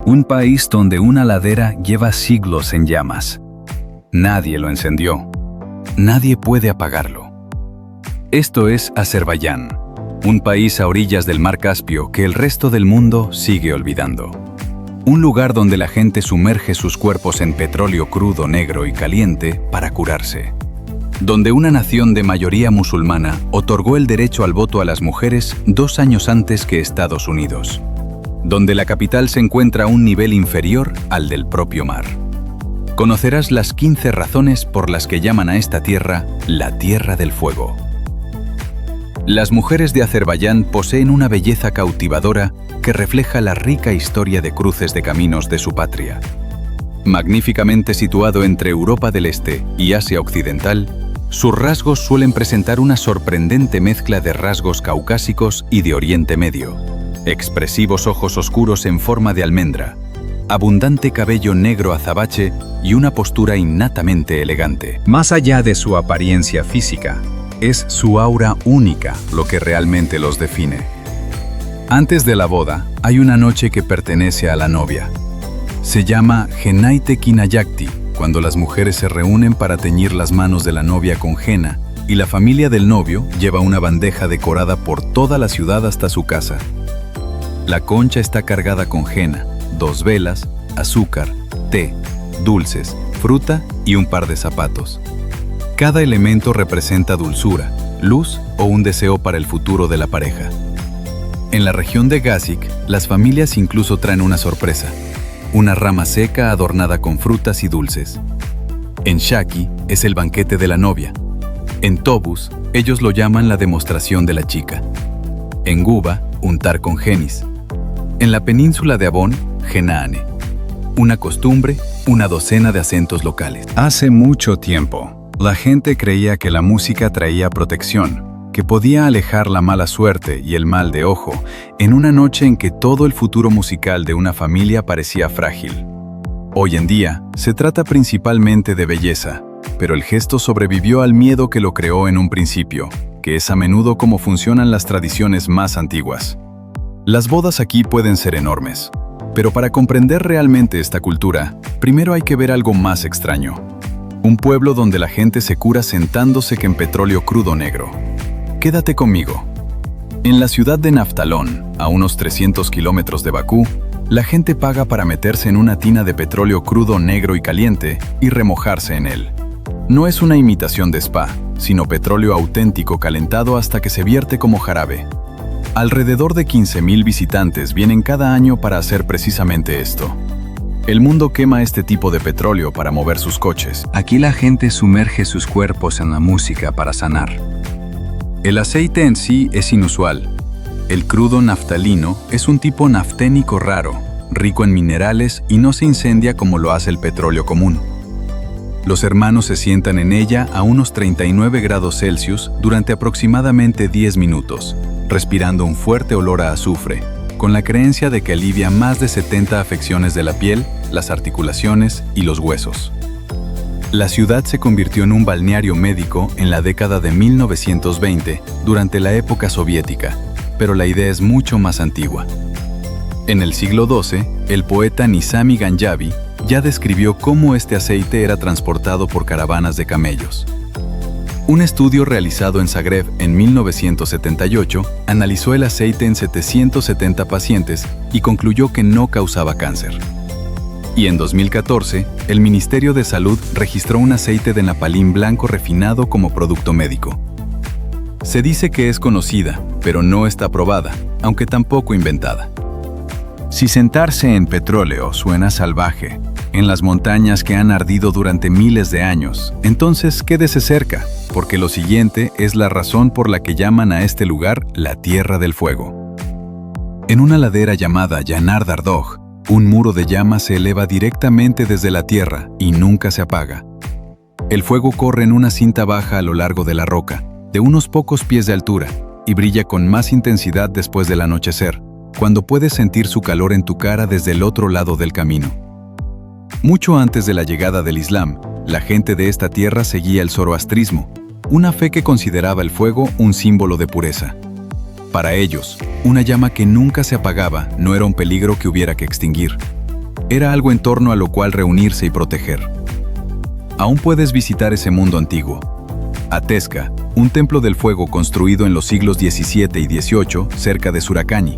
Un país donde una ladera lleva siglos en llamas. Nadie lo encendió. Nadie puede apagarlo. Esto es Azerbaiyán, un país a orillas del mar Caspio que el resto del mundo sigue olvidando. Un lugar donde la gente sumerge sus cuerpos en petróleo crudo, negro y caliente para curarse. Donde una nación de mayoría musulmana otorgó el derecho al voto a las mujeres 2 años antes que Estados Unidos. Donde la capital se encuentra a un nivel inferior al del propio mar. Conocerás las 15 razones por las que llaman a esta tierra la Tierra del Fuego. Las mujeres de Azerbaiyán poseen una belleza cautivadora que refleja la rica historia de cruces de caminos de su patria. Magníficamente situado entre Europa del Este y Asia Occidental, sus rasgos suelen presentar una sorprendente mezcla de rasgos caucásicos y de Oriente Medio. Expresivos ojos oscuros en forma de almendra, abundante cabello negro azabache y una postura innatamente elegante. Más allá de su apariencia física, es su aura única lo que realmente los define. Antes de la boda, hay una noche que pertenece a la novia. Se llama Henayte Kinayakti, cuando las mujeres se reúnen para teñir las manos de la novia con henna, y la familia del novio lleva una bandeja decorada por toda la ciudad hasta su casa. La concha está cargada con henna, 2 velas, azúcar, té, dulces, fruta y un par de zapatos. Cada elemento representa dulzura, luz o un deseo para el futuro de la pareja. En la región de Gazik, las familias incluso traen una sorpresa: una rama seca adornada con frutas y dulces. En Shaki es el banquete de la novia. En Tobus, ellos lo llaman la demostración de la chica. En Guba, untar con genis. En la península de Abón, Genaane. Una costumbre, una docena de acentos locales. Hace mucho tiempo, la gente creía que la música traía protección, que podía alejar la mala suerte y el mal de ojo en una noche en que todo el futuro musical de una familia parecía frágil. Hoy en día, se trata principalmente de belleza, pero el gesto sobrevivió al miedo que lo creó en un principio, que es a menudo como funcionan las tradiciones más antiguas. Las bodas aquí pueden ser enormes, pero para comprender realmente esta cultura, primero hay que ver algo más extraño. Un pueblo donde la gente se cura sentándose en petróleo crudo negro. Quédate conmigo. En la ciudad de Naftalón, a unos 300 kilómetros de Bakú, la gente paga para meterse en una tina de petróleo crudo negro y caliente y remojarse en él. No es una imitación de spa, sino petróleo auténtico calentado hasta que se vierte como jarabe. Alrededor de 15.000 visitantes vienen cada año para hacer precisamente esto. El mundo quema este tipo de petróleo para mover sus coches. Aquí la gente sumerge sus cuerpos en la música para sanar. El aceite en sí es inusual. El crudo naftalino es un tipo nafténico raro, rico en minerales y no se incendia como lo hace el petróleo común. Los hermanos se sientan en ella a unos 39 grados Celsius durante aproximadamente 10 minutos, respirando un fuerte olor a azufre, con la creencia de que alivia más de 70 afecciones de la piel, las articulaciones y los huesos. La ciudad se convirtió en un balneario médico en la década de 1920, durante la época soviética, pero la idea es mucho más antigua. En el siglo XII, el poeta Nizami Ganjavi ya describió cómo este aceite era transportado por caravanas de camellos. Un estudio realizado en Zagreb en 1978 analizó el aceite en 770 pacientes y concluyó que no causaba cáncer. Y en 2014, el Ministerio de Salud registró un aceite de napalín blanco refinado como producto médico. Se dice que es conocida, pero no está probada, aunque tampoco inventada. Si sentarse en petróleo suena salvaje, en las montañas que han ardido durante miles de años, entonces quédese cerca, porque lo siguiente es la razón por la que llaman a este lugar la Tierra del Fuego. En una ladera llamada Yanar Dardog, un muro de llamas se eleva directamente desde la tierra y nunca se apaga. El fuego corre en una cinta baja a lo largo de la roca, de unos pocos pies de altura, y brilla con más intensidad después del anochecer, cuando puedes sentir su calor en tu cara desde el otro lado del camino. Mucho antes de la llegada del Islam, la gente de esta tierra seguía el zoroastrismo, una fe que consideraba el fuego un símbolo de pureza. Para ellos, una llama que nunca se apagaba no era un peligro que hubiera que extinguir. Era algo en torno a lo cual reunirse y proteger. Aún puedes visitar ese mundo antiguo. Atezca, un templo del fuego construido en los siglos XVII y XVIII cerca de Suracani.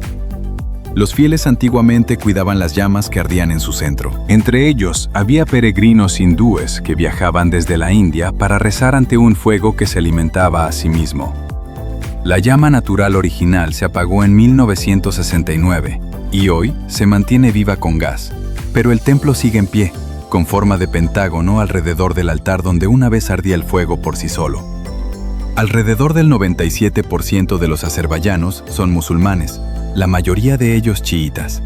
Los fieles antiguamente cuidaban las llamas que ardían en su centro. Entre ellos, había peregrinos hindúes que viajaban desde la India para rezar ante un fuego que se alimentaba a sí mismo. La llama natural original se apagó en 1969 y hoy se mantiene viva con gas, pero el templo sigue en pie, con forma de pentágono alrededor del altar donde una vez ardía el fuego por sí solo. Alrededor del 97% de los azerbaiyanos son musulmanes, la mayoría de ellos chiitas.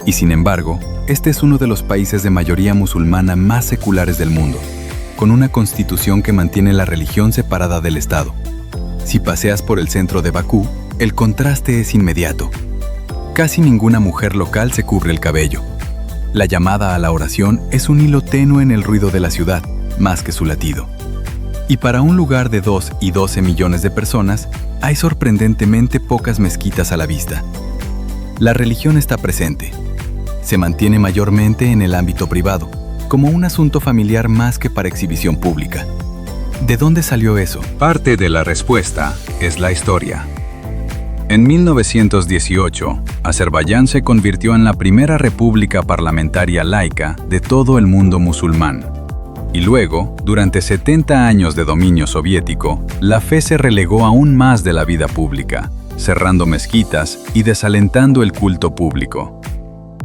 Y sin embargo, este es uno de los países de mayoría musulmana más seculares del mundo, con una constitución que mantiene la religión separada del Estado. Si paseas por el centro de Bakú, el contraste es inmediato. Casi ninguna mujer local se cubre el cabello. La llamada a la oración es un hilo tenue en el ruido de la ciudad, más que su latido. Y para un lugar de 2 y 12 millones de personas, hay sorprendentemente pocas mezquitas a la vista. La religión está presente. Se mantiene mayormente en el ámbito privado, como un asunto familiar más que para exhibición pública. ¿De dónde salió eso? Parte de la respuesta es la historia. En 1918, Azerbaiyán se convirtió en la primera república parlamentaria laica de todo el mundo musulmán. Y luego, durante 70 años de dominio soviético, la fe se relegó aún más de la vida pública, cerrando mezquitas y desalentando el culto público.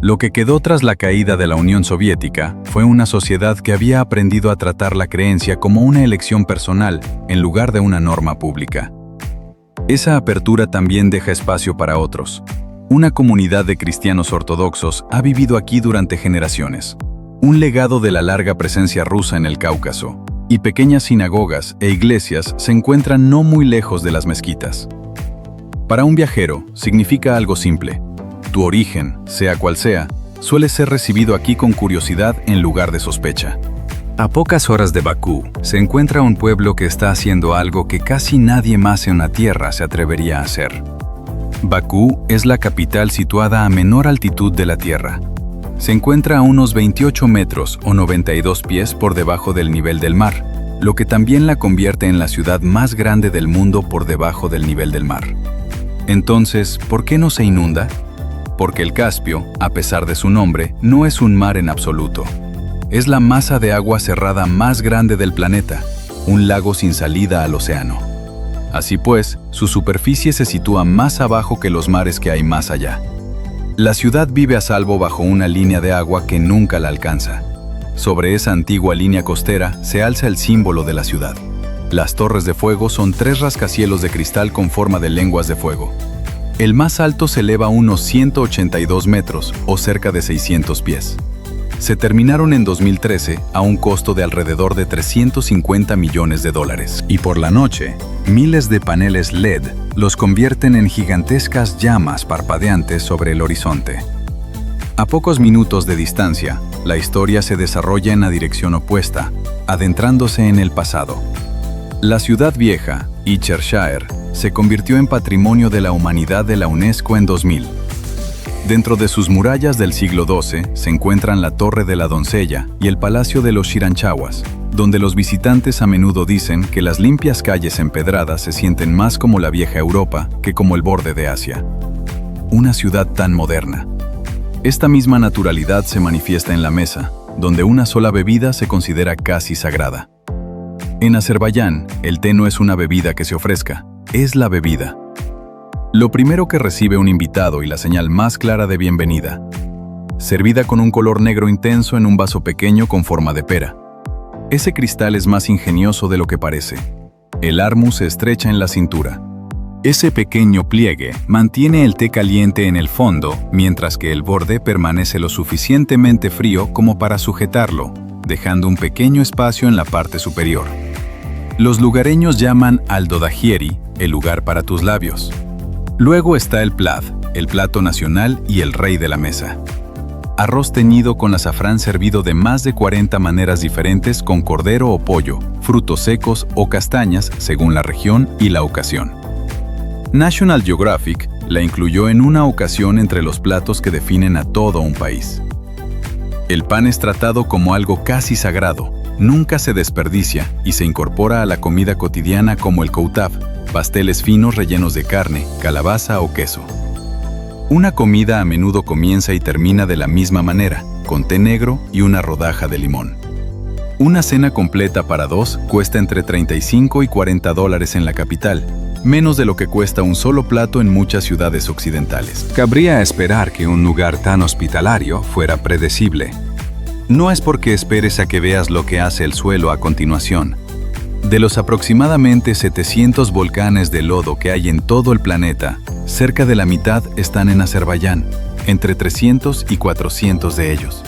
Lo que quedó tras la caída de la Unión Soviética fue una sociedad que había aprendido a tratar la creencia como una elección personal en lugar de una norma pública. Esa apertura también deja espacio para otros. Una comunidad de cristianos ortodoxos ha vivido aquí durante generaciones. Un legado de la larga presencia rusa en el Cáucaso, y pequeñas sinagogas e iglesias se encuentran no muy lejos de las mezquitas. Para un viajero, significa algo simple. Tu origen, sea cual sea, suele ser recibido aquí con curiosidad en lugar de sospecha. A pocas horas de Bakú, se encuentra un pueblo que está haciendo algo que casi nadie más en la Tierra se atrevería a hacer. Bakú es la capital situada a menor altitud de la Tierra. Se encuentra a unos 28 metros o 92 pies por debajo del nivel del mar, lo que también la convierte en la ciudad más grande del mundo por debajo del nivel del mar. Entonces, ¿por qué no se inunda? Porque el Caspio, a pesar de su nombre, no es un mar en absoluto. Es la masa de agua cerrada más grande del planeta, un lago sin salida al océano. Así pues, su superficie se sitúa más abajo que los mares que hay más allá. La ciudad vive a salvo bajo una línea de agua que nunca la alcanza. Sobre esa antigua línea costera se alza el símbolo de la ciudad. Las torres de fuego son 3 rascacielos de cristal con forma de lenguas de fuego. El más alto se eleva a unos 182 metros o cerca de 600 pies. Se terminaron en 2013 a un costo de alrededor de $350 millones. Y por la noche, miles de paneles LED los convierten en gigantescas llamas parpadeantes sobre el horizonte. A pocos minutos de distancia, la historia se desarrolla en la dirección opuesta, adentrándose en el pasado. La ciudad vieja, Iyershehir, se convirtió en Patrimonio de la Humanidad de la UNESCO en 2000. Dentro de sus murallas del siglo XII se encuentran la Torre de la Doncella y el Palacio de los Shiranchawas, donde los visitantes a menudo dicen que las limpias calles empedradas se sienten más como la vieja Europa que como el borde de Asia. Una ciudad tan moderna. Esta misma naturalidad se manifiesta en la mesa, donde una sola bebida se considera casi sagrada. En Azerbaiyán, el té no es una bebida que se ofrezca, es la bebida. Lo primero que recibe un invitado y la señal más clara de bienvenida. Servida con un color negro intenso en un vaso pequeño con forma de pera. Ese cristal es más ingenioso de lo que parece. El armu se estrecha en la cintura. Ese pequeño pliegue mantiene el té caliente en el fondo, mientras que el borde permanece lo suficientemente frío como para sujetarlo, dejando un pequeño espacio en la parte superior. Los lugareños llaman al dodagieri, el lugar para tus labios. Luego está el plav, el plato nacional y el rey de la mesa. Arroz teñido con azafrán servido de más de 40 maneras diferentes con cordero o pollo, frutos secos o castañas según la región y la ocasión. National Geographic la incluyó en una ocasión entre los platos que definen a todo un país. El pan es tratado como algo casi sagrado, nunca se desperdicia y se incorpora a la comida cotidiana como el koutab, pasteles finos rellenos de carne, calabaza o queso. Una comida a menudo comienza y termina de la misma manera, con té negro y una rodaja de limón. Una cena completa para dos cuesta entre $35 y $40 en la capital, menos de lo que cuesta un solo plato en muchas ciudades occidentales. Cabría esperar que un lugar tan hospitalario fuera predecible. No es porque esperes a que veas lo que hace el suelo a continuación. De los aproximadamente 700 volcanes de lodo que hay en todo el planeta, cerca de la mitad están en Azerbaiyán, entre 300 y 400 de ellos.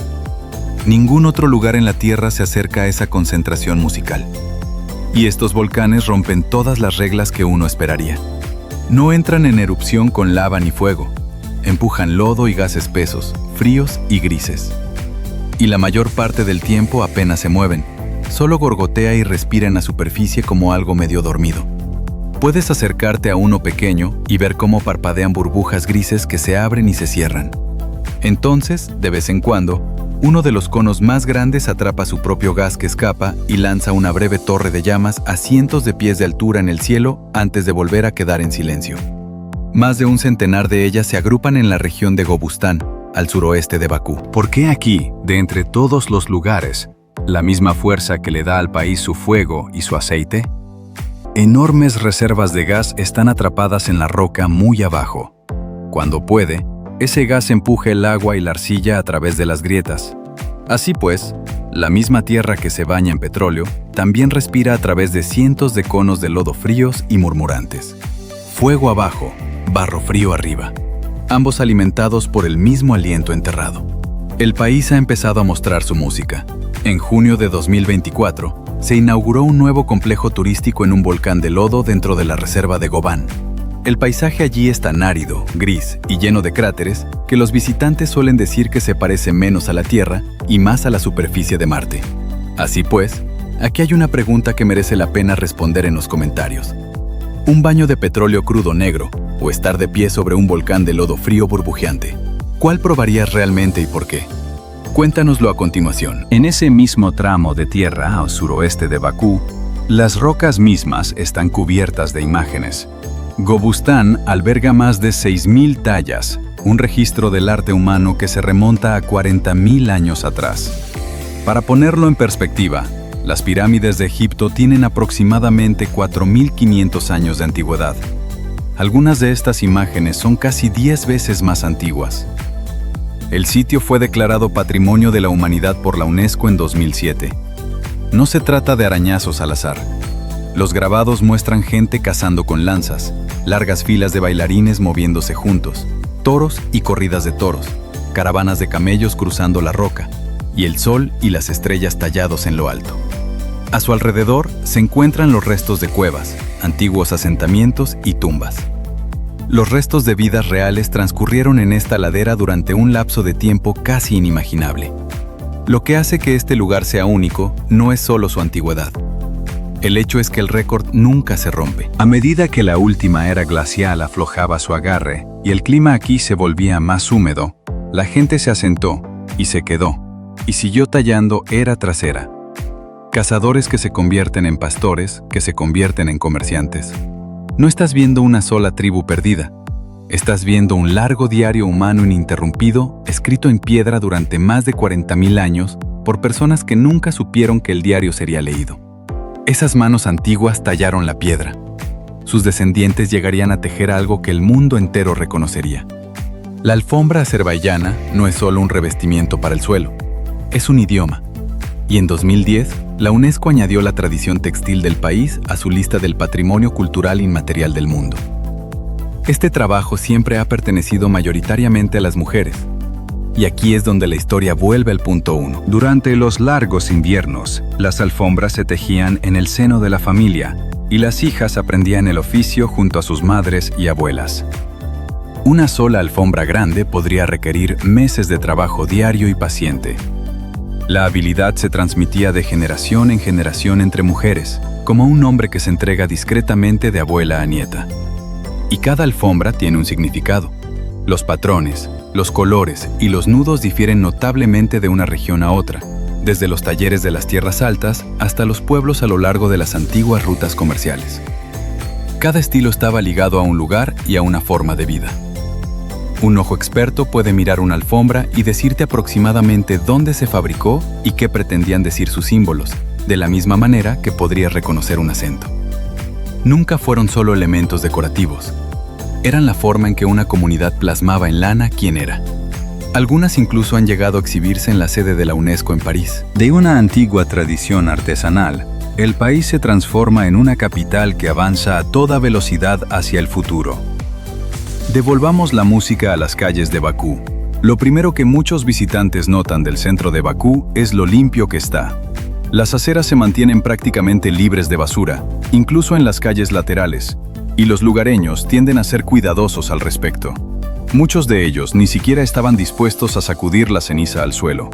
Ningún otro lugar en la Tierra se acerca a esa concentración musical. Y estos volcanes rompen todas las reglas que uno esperaría. No entran en erupción con lava ni fuego. Empujan lodo y gases espesos, fríos y grises. Y la mayor parte del tiempo apenas se mueven. Solo gorgotea y respira en la superficie como algo medio dormido. Puedes acercarte a uno pequeño y ver cómo parpadean burbujas grises que se abren y se cierran. Entonces, de vez en cuando, uno de los conos más grandes atrapa su propio gas que escapa y lanza una breve torre de llamas a cientos de pies de altura en el cielo antes de volver a quedar en silencio. Más de un centenar de ellas se agrupan en la región de Gobustán, al suroeste de Bakú. ¿Por qué aquí, de entre todos los lugares, la misma fuerza que le da al país su fuego y su aceite? Enormes reservas de gas están atrapadas en la roca muy abajo. Cuando puede, ese gas empuja el agua y la arcilla a través de las grietas. Así pues, la misma tierra que se baña en petróleo también respira a través de cientos de conos de lodo fríos y murmurantes. Fuego abajo, barro frío arriba, ambos alimentados por el mismo aliento enterrado. El país ha empezado a mostrar su música. En junio de 2024, se inauguró un nuevo complejo turístico en un volcán de lodo dentro de la reserva de Gobán. El paisaje allí es tan árido, gris y lleno de cráteres que los visitantes suelen decir que se parece menos a la Tierra y más a la superficie de Marte. Así pues, aquí hay una pregunta que merece la pena responder en los comentarios. ¿Un baño de petróleo crudo negro o estar de pie sobre un volcán de lodo frío burbujeante? ¿Cuál probarías realmente y por qué? Cuéntanoslo a continuación. En ese mismo tramo de tierra al suroeste de Bakú, las rocas mismas están cubiertas de imágenes. Gobustán alberga más de 6.000 tallas, un registro del arte humano que se remonta a 40.000 años atrás. Para ponerlo en perspectiva, las pirámides de Egipto tienen aproximadamente 4.500 años de antigüedad. Algunas de estas imágenes son casi 10 veces más antiguas. El sitio fue declarado Patrimonio de la Humanidad por la UNESCO en 2007. No se trata de arañazos al azar. Los grabados muestran gente cazando con lanzas, largas filas de bailarines moviéndose juntos, toros y corridas de toros, caravanas de camellos cruzando la roca, y el sol y las estrellas tallados en lo alto. A su alrededor se encuentran los restos de cuevas, antiguos asentamientos y tumbas. Los restos de vidas reales transcurrieron en esta ladera durante un lapso de tiempo casi inimaginable. Lo que hace que este lugar sea único no es solo su antigüedad. El hecho es que el récord nunca se rompe. A medida que la última era glacial aflojaba su agarre y el clima aquí se volvía más húmedo, la gente se asentó y se quedó, y siguió tallando era tras era. Cazadores que se convierten en pastores, que se convierten en comerciantes. No estás viendo una sola tribu perdida. Estás viendo un largo diario humano ininterrumpido, escrito en piedra durante más de 40.000 años por personas que nunca supieron que el diario sería leído. Esas manos antiguas tallaron la piedra. Sus descendientes llegarían a tejer algo que el mundo entero reconocería. La alfombra azerbaiyana no es solo un revestimiento para el suelo, es un idioma. Y en 2010, la UNESCO añadió la tradición textil del país a su lista del Patrimonio Cultural Inmaterial del mundo. Este trabajo siempre ha pertenecido mayoritariamente a las mujeres. Y aquí es donde la historia vuelve al punto 1. Durante los largos inviernos, las alfombras se tejían en el seno de la familia y las hijas aprendían el oficio junto a sus madres y abuelas. Una sola alfombra grande podría requerir meses de trabajo diario y paciente. La habilidad se transmitía de generación en generación entre mujeres, como un hombre que se entrega discretamente de abuela a nieta. Y cada alfombra tiene un significado. Los patrones, Los colores y los nudos difieren notablemente de una región a otra, desde los talleres de las tierras altas hasta los pueblos a lo largo de las antiguas rutas comerciales. Cada estilo estaba ligado a un lugar y a una forma de vida. Un ojo experto puede mirar una alfombra y decirte aproximadamente dónde se fabricó y qué pretendían decir sus símbolos, de la misma manera que podrías reconocer un acento. Nunca fueron solo elementos decorativos. Eran la forma en que una comunidad plasmaba en lana quién era. Algunas incluso han llegado a exhibirse en la sede de la UNESCO en París. De una antigua tradición artesanal, el país se transforma en una capital que avanza a toda velocidad hacia el futuro. Devolvamos la música a las calles de Bakú. Lo primero que muchos visitantes notan del centro de Bakú es lo limpio que está. Las aceras se mantienen prácticamente libres de basura, incluso en las calles laterales, y los lugareños tienden a ser cuidadosos al respecto. Muchos de ellos ni siquiera estaban dispuestos a sacudir la ceniza al suelo.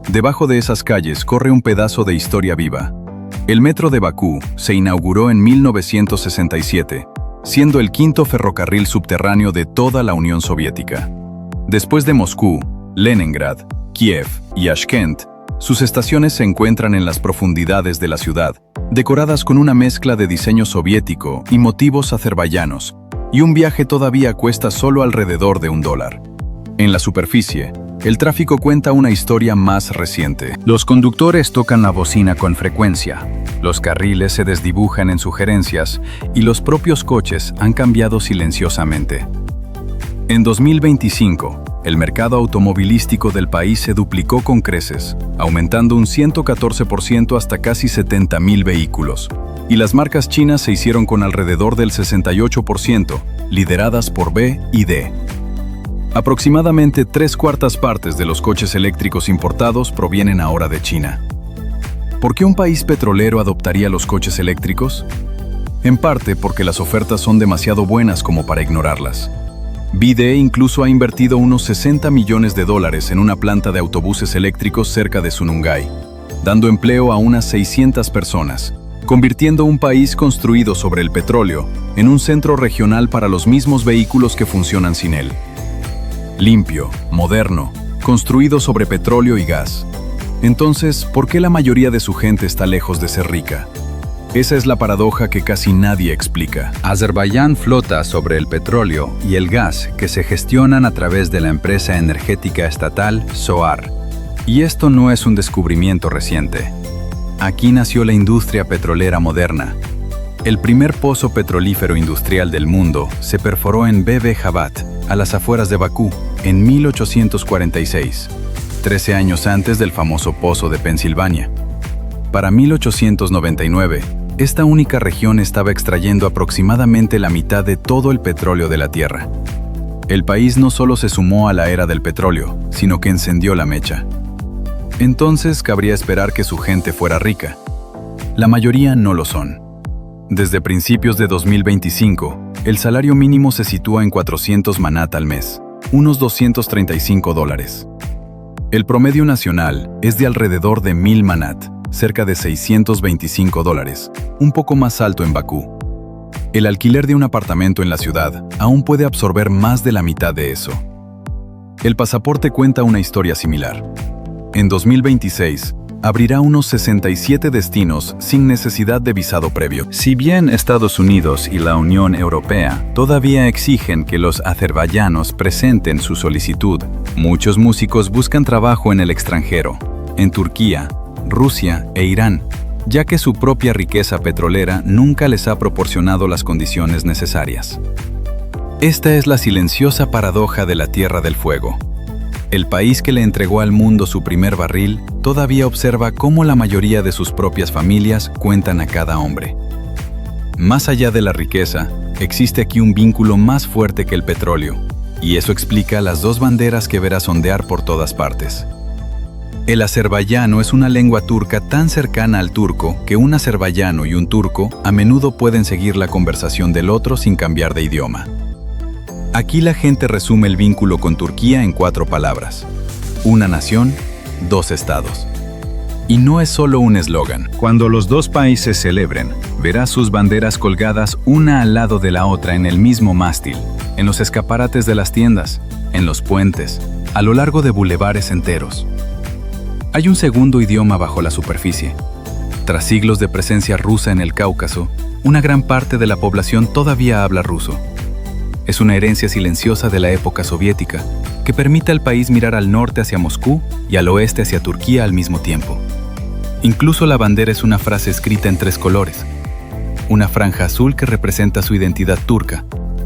Debajo de esas calles corre un pedazo de historia viva. El metro de Bakú se inauguró en 1967, siendo el quinto ferrocarril subterráneo de toda la Unión Soviética. Después de Moscú, Leningrad, Kiev y Tashkent, sus estaciones se encuentran en las profundidades de la ciudad, decoradas con una mezcla de diseño soviético y motivos azerbaiyanos, y un viaje todavía cuesta solo alrededor de $1. En la superficie, el tráfico cuenta una historia más reciente. Los conductores tocan la bocina con frecuencia, los carriles se desdibujan en sugerencias y los propios coches han cambiado silenciosamente. En 2025, el mercado automovilístico del país se duplicó con creces, aumentando un 114% hasta casi 70.000 vehículos, y las marcas chinas se hicieron con alrededor del 68%, lideradas por BYD. Aproximadamente 3/4 partes de los coches eléctricos importados provienen ahora de China. ¿Por qué un país petrolero adoptaría los coches eléctricos? En parte porque las ofertas son demasiado buenas como para ignorarlas. BYD incluso ha invertido unos $60 millones en una planta de autobuses eléctricos cerca de Sunungai, dando empleo a unas 600 personas, convirtiendo un país construido sobre el petróleo en un centro regional para los mismos vehículos que funcionan sin él. Limpio, moderno, construido sobre petróleo y gas. Entonces, ¿por qué la mayoría de su gente está lejos de ser rica? Esa es la paradoja que casi nadie explica. Azerbaiyán flota sobre el petróleo y el gas que se gestionan a través de la empresa energética estatal Soar. Y esto no es un descubrimiento reciente. Aquí nació la industria petrolera moderna. El primer pozo petrolífero industrial del mundo se perforó en Bebe-Jabat, a las afueras de Bakú, en 1846, 13 años antes del famoso pozo de Pensilvania. Para 1899, esta única región estaba extrayendo aproximadamente la mitad de todo el petróleo de la Tierra. El país no solo se sumó a la era del petróleo, sino que encendió la mecha. Entonces cabría esperar que su gente fuera rica. La mayoría no lo son. Desde principios de 2025, el salario mínimo se sitúa en 400 manat al mes, unos $235. El promedio nacional es de alrededor de 1.000 manat, cerca de $625, un poco más alto en Bakú. El alquiler de un apartamento en la ciudad aún puede absorber más de la mitad de eso. El pasaporte cuenta una historia similar. En 2026, abrirá unos 67 destinos sin necesidad de visado previo. Si bien Estados Unidos y la Unión Europea todavía exigen que los azerbaiyanos presenten su solicitud, muchos músicos buscan trabajo en el extranjero, en Turquía, Rusia e Irán, ya que su propia riqueza petrolera nunca les ha proporcionado las condiciones necesarias. Esta es la silenciosa paradoja de la Tierra del Fuego. El país que le entregó al mundo su primer barril todavía observa cómo la mayoría de sus propias familias cuentan a cada hombre. Más allá de la riqueza, existe aquí un vínculo más fuerte que el petróleo, y eso explica las dos banderas que verás ondear por todas partes. El azerbaiyano es una lengua turca tan cercana al turco que un azerbaiyano y un turco a menudo pueden seguir la conversación del otro sin cambiar de idioma. Aquí la gente resume el vínculo con Turquía en 4 palabras: una nación, 2 estados. Y no es solo un eslogan. Cuando los dos países celebren, verás sus banderas colgadas una al lado de la otra en el mismo mástil, en los escaparates de las tiendas, en los puentes, a lo largo de bulevares enteros. Hay un segundo idioma bajo la superficie. Tras siglos de presencia rusa en el Cáucaso, una gran parte de la población todavía habla ruso. Es una herencia silenciosa de la época soviética que permite al país mirar al norte hacia Moscú y al oeste hacia Turquía al mismo tiempo. Incluso la bandera es una frase escrita en 3 colores. Una franja azul que representa su identidad turca,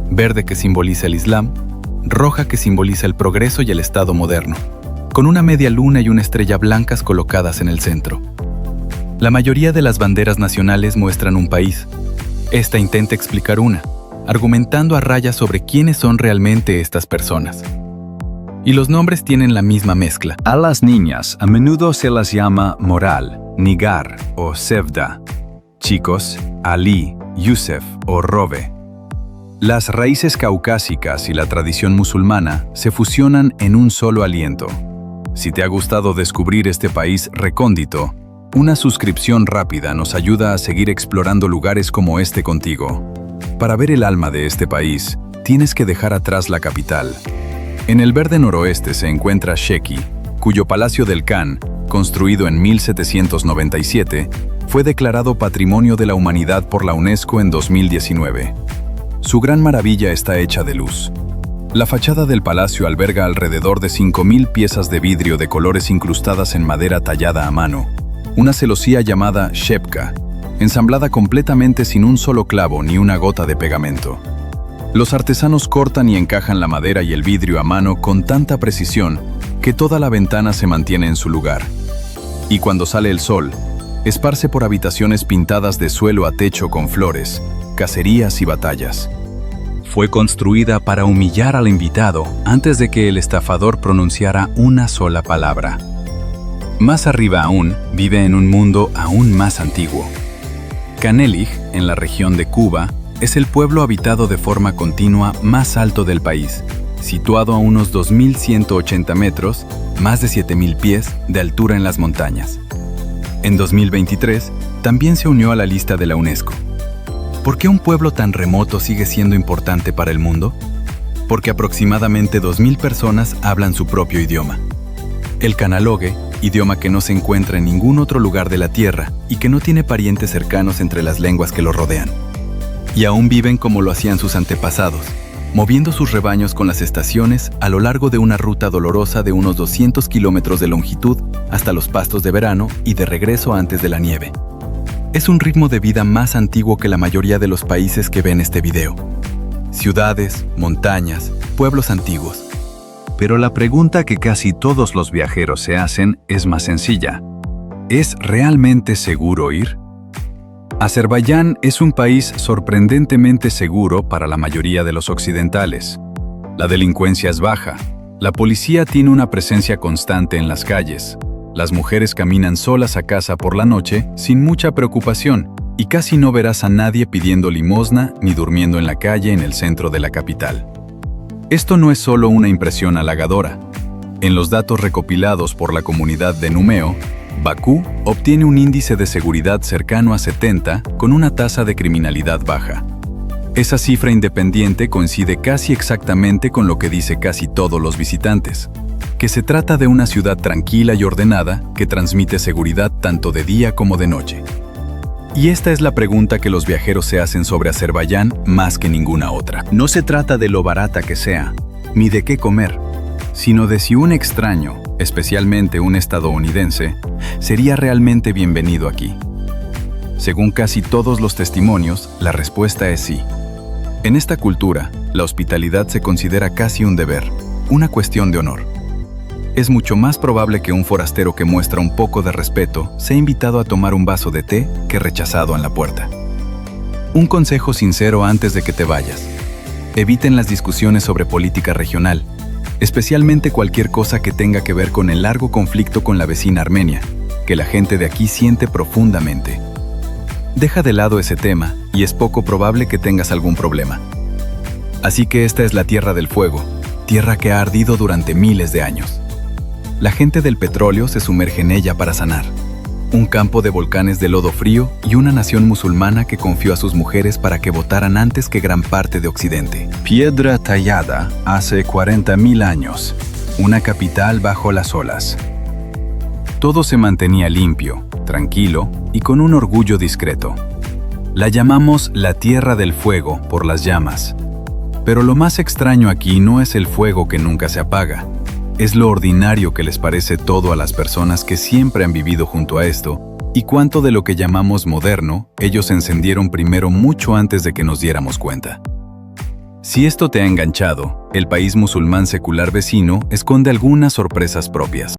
verde que simboliza el Islam, roja que simboliza el progreso y el Estado moderno, con una media luna y una estrella blancas colocadas en el centro. La mayoría de las banderas nacionales muestran un país. Esta intenta explicar una, argumentando a raya sobre quiénes son realmente estas personas. Y los nombres tienen la misma mezcla. A las niñas a menudo se las llama Moral, Nigar o Sevda. Chicos, Ali, Yusef o Robe. Las raíces caucásicas y la tradición musulmana se fusionan en un solo aliento. Si te ha gustado descubrir este país recóndito, una suscripción rápida nos ayuda a seguir explorando lugares como este contigo. Para ver el alma de este país, tienes que dejar atrás la capital. En el verde noroeste se encuentra Sheki, cuyo Palacio del Khan, construido en 1797, fue declarado Patrimonio de la Humanidad por la UNESCO en 2019. Su gran maravilla está hecha de luz. La fachada del palacio alberga alrededor de 5.000 piezas de vidrio de colores incrustadas en madera tallada a mano, una celosía llamada shepka, ensamblada completamente sin un solo clavo ni una gota de pegamento. Los artesanos cortan y encajan la madera y el vidrio a mano con tanta precisión que toda la ventana se mantiene en su lugar. Y cuando sale el sol, esparce por habitaciones pintadas de suelo a techo con flores, cacerías y batallas. Fue construida para humillar al invitado antes de que el estafador pronunciara una sola palabra. Más arriba aún, vive en un mundo aún más antiguo. Canelig, en la región de Cuba, es el pueblo habitado de forma continua más alto del país, situado a unos 2.180 metros, más de 7.000 pies de altura en las montañas. En 2023, también se unió a la lista de la UNESCO. ¿Por qué un pueblo tan remoto sigue siendo importante para el mundo? Porque aproximadamente 2.000 personas hablan su propio idioma. El canalogue, idioma que no se encuentra en ningún otro lugar de la Tierra y que no tiene parientes cercanos entre las lenguas que lo rodean. Y aún viven como lo hacían sus antepasados, moviendo sus rebaños con las estaciones a lo largo de una ruta dolorosa de unos 200 kilómetros de longitud hasta los pastos de verano y de regreso antes de la nieve. Es un ritmo de vida más antiguo que la mayoría de los países que ven este video. Ciudades, montañas, pueblos antiguos. Pero la pregunta que casi todos los viajeros se hacen es más sencilla. ¿Es realmente seguro ir? Azerbaiyán es un país sorprendentemente seguro para la mayoría de los occidentales. La delincuencia es baja, la policía tiene una presencia constante en las calles, las mujeres caminan solas a casa por la noche sin mucha preocupación y casi no verás a nadie pidiendo limosna ni durmiendo en la calle en el centro de la capital. Esto no es solo una impresión halagadora. En los datos recopilados por la comunidad de Numeo, Bakú obtiene un índice de seguridad cercano a 70 con una tasa de criminalidad baja. Esa cifra independiente coincide casi exactamente con lo que dice casi todos los visitantes, que se trata de una ciudad tranquila y ordenada que transmite seguridad tanto de día como de noche. Y esta es la pregunta que los viajeros se hacen sobre Azerbaiyán más que ninguna otra. No se trata de lo barata que sea, ni de qué comer, sino de si un extraño, especialmente un estadounidense, sería realmente bienvenido aquí. Según casi todos los testimonios, la respuesta es sí. En esta cultura, la hospitalidad se considera casi un deber, una cuestión de honor. Es mucho más probable que un forastero que muestra un poco de respeto sea invitado a tomar un vaso de té que rechazado en la puerta. Un consejo sincero antes de que te vayas. Eviten las discusiones sobre política regional, especialmente cualquier cosa que tenga que ver con el largo conflicto con la vecina Armenia, que la gente de aquí siente profundamente. Deja de lado ese tema y es poco probable que tengas algún problema. Así que esta es la Tierra del Fuego, tierra que ha ardido durante miles de años. La gente del petróleo se sumerge en ella para sanar. Un campo de volcanes de lodo frío y una nación musulmana que confió a sus mujeres para que votaran antes que gran parte de Occidente. Piedra tallada hace 40.000 años. una capital bajo las olas. Todo se mantenía limpio, tranquilo y con un orgullo discreto. La llamamos la Tierra del Fuego por las llamas. Pero lo más extraño aquí no es el fuego que nunca se apaga. Es lo ordinario que les parece todo a las personas que siempre han vivido junto a esto, y cuánto de lo que llamamos moderno, ellos encendieron primero mucho antes de que nos diéramos cuenta. Si esto te ha enganchado, el país musulmán secular vecino esconde algunas sorpresas propias.